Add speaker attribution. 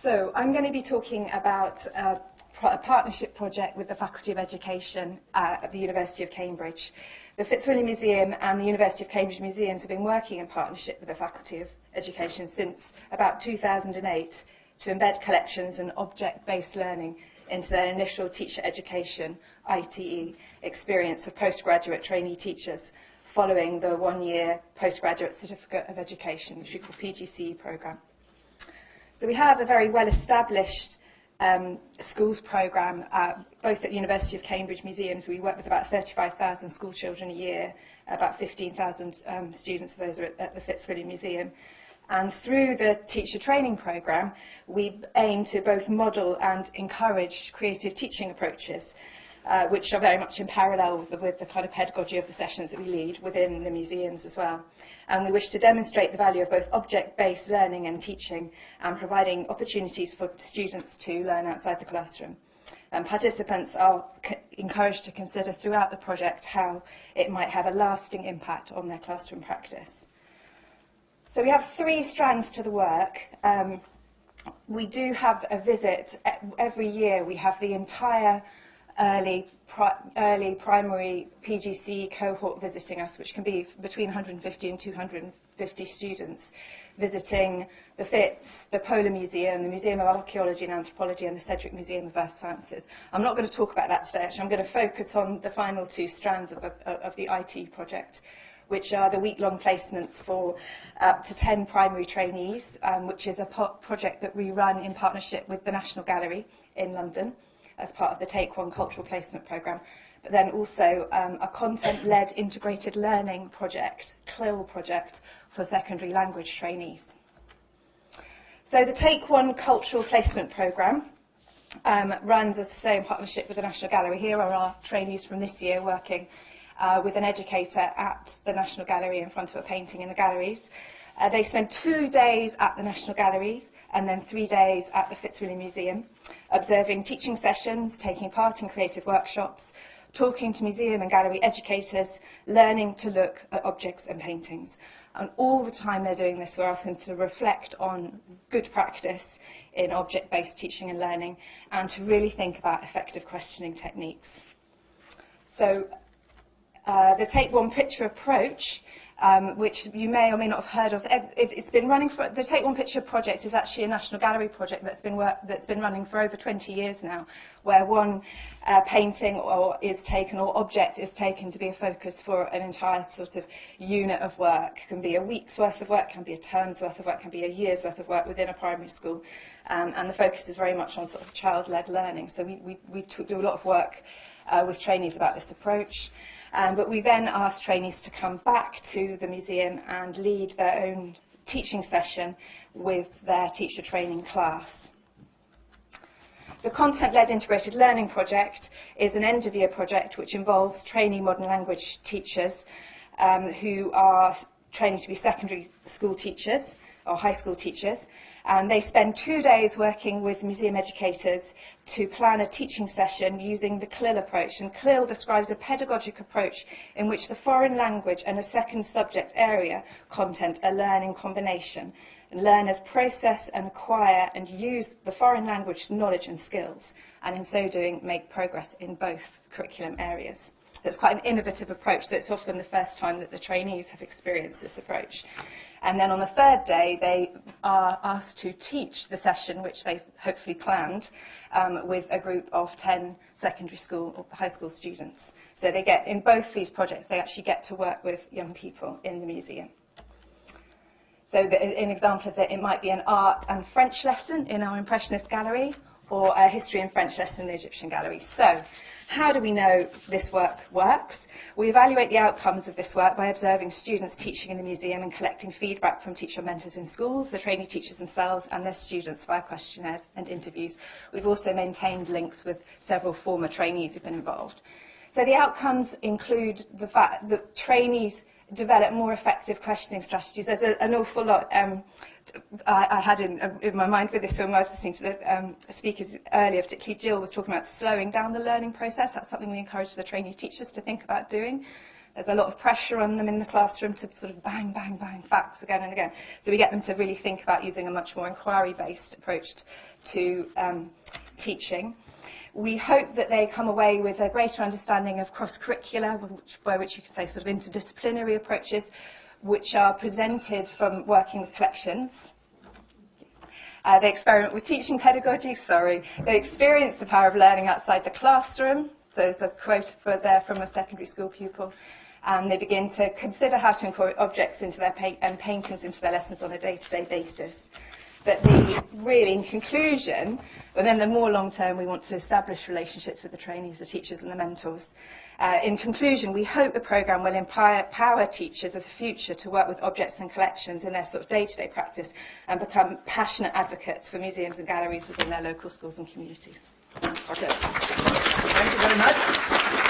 Speaker 1: So I'm going to be talking about a partnership project with the Faculty of Education at the University of Cambridge. The Fitzwilliam Museum and the University of Cambridge Museums have been working in partnership with the Faculty of Education since about 2008 to embed collections and object-based learning into their initial teacher education, ITE, experience of postgraduate trainee teachers following the one-year postgraduate certificate of education, which we call PGCE programme. So we have a very well-established schools programme, both at the University of Cambridge Museums. We work with about 35,000 school children a year, about 15,000 students of those are at the Fitzwilliam Museum. And through the teacher training programme, we aim to both model and encourage creative teaching approaches, which are very much in parallel with the kind of pedagogy of the sessions that we lead within the museums as well. And we wish to demonstrate the value of both object-based learning and teaching and providing opportunities for students to learn outside the classroom. Participants are encouraged to consider throughout the project how it might have a lasting impact on their classroom practice. So we have three strands to the work. We do have a visit every year. We have the entire early primary PGC cohort visiting us, which can be between 150 and 250 students, visiting the Fitz, the Polar Museum, the Museum of Archaeology and Anthropology, and the Cedric Museum of Earth Sciences. I'm not going to talk about that today, actually. I'm going to focus on the final two strands of the IT project, which are the week-long placements for up to 10 primary trainees, which is a project that we run in partnership with the National Gallery in London as part of the Take One Cultural Placement Programme, but then also a content-led integrated learning project, CLIL project, for secondary language trainees. So the Take One Cultural Placement Programme runs, as I say, in partnership with the National Gallery. Here are our trainees from this year working with an educator at the National Gallery in front of a painting in the galleries. They spend 2 days at the National Gallery and then 3 days at the Fitzwilliam Museum, observing teaching sessions, taking part in creative workshops, talking to museum and gallery educators, learning to look at objects and paintings. And all the time they're doing this, we're asking them to reflect on good practice in object-based teaching and learning and to really think about effective questioning techniques. So the Take One Picture approach, which you may or may not have heard of. It's been running for, the Take One Picture project is actually a National Gallery project that's been running for over 20 years now, where one painting is taken or object is taken to be a focus for an entire sort of unit of work. It can be a week's worth of work, can be a term's worth of work, can be a year's worth of work within a primary school. And the focus is very much on sort of child-led learning. So we do a lot of work with trainees about this approach. But we then asked trainees to come back to the museum and lead their own teaching session with their teacher training class. The Content-Led Integrated Learning Project is an end-of-year project which involves trainee modern language teachers who are training to be secondary school teachers or high school teachers. And they spend 2 days working with museum educators to plan a teaching session using the CLIL approach. And CLIL describes a pedagogic approach in which the foreign language and a second subject area content are learned in combination. And learners process and acquire and use the foreign language knowledge and skills, and in so doing make progress in both curriculum areas. It's quite an innovative approach, so it's often the first time that the trainees have experienced this approach. And then on the third day, they are asked to teach the session, which they've hopefully planned, with a group of 10 secondary school or high school students. So they get, in both these projects, they actually get to work with young people in the museum. So an example of that, it might be an art and French lesson in our Impressionist gallery, or a history and French lesson in the Egyptian gallery. So, how do we know this work works? We evaluate the outcomes of this work by observing students teaching in the museum and collecting feedback from teacher mentors in schools, the trainee teachers themselves and their students via questionnaires and interviews. We've also maintained links with several former trainees who've been involved. So the outcomes include the fact that trainees develop more effective questioning strategies. There's an awful lot I had in my mind for this film. I was listening to the speakers earlier, particularly Jill was talking about slowing down the learning process. That's something we encourage the trainee teachers to think about doing. There's a lot of pressure on them in the classroom to sort of bang, bang, bang, facts again and again. So we get them to really think about using a much more inquiry-based approach to teaching. We hope that they come away with a greater understanding of cross-curricular, by which you can say sort of interdisciplinary approaches, which are presented from working with collections. They experiment with teaching pedagogy, They experience the power of learning outside the classroom. So there's a quote there from a secondary school pupil. And they begin to consider how to incorporate objects into their and paintings into their lessons on a day-to-day basis. But really, in conclusion, and then the more long-term, we want to establish relationships with the trainees, the teachers and the mentors. In conclusion, we hope the programme will empower teachers of the future to work with objects and collections in their sort of day-to-day practice and become passionate advocates for museums and galleries within their local schools and communities.
Speaker 2: Okay. Thank you very much.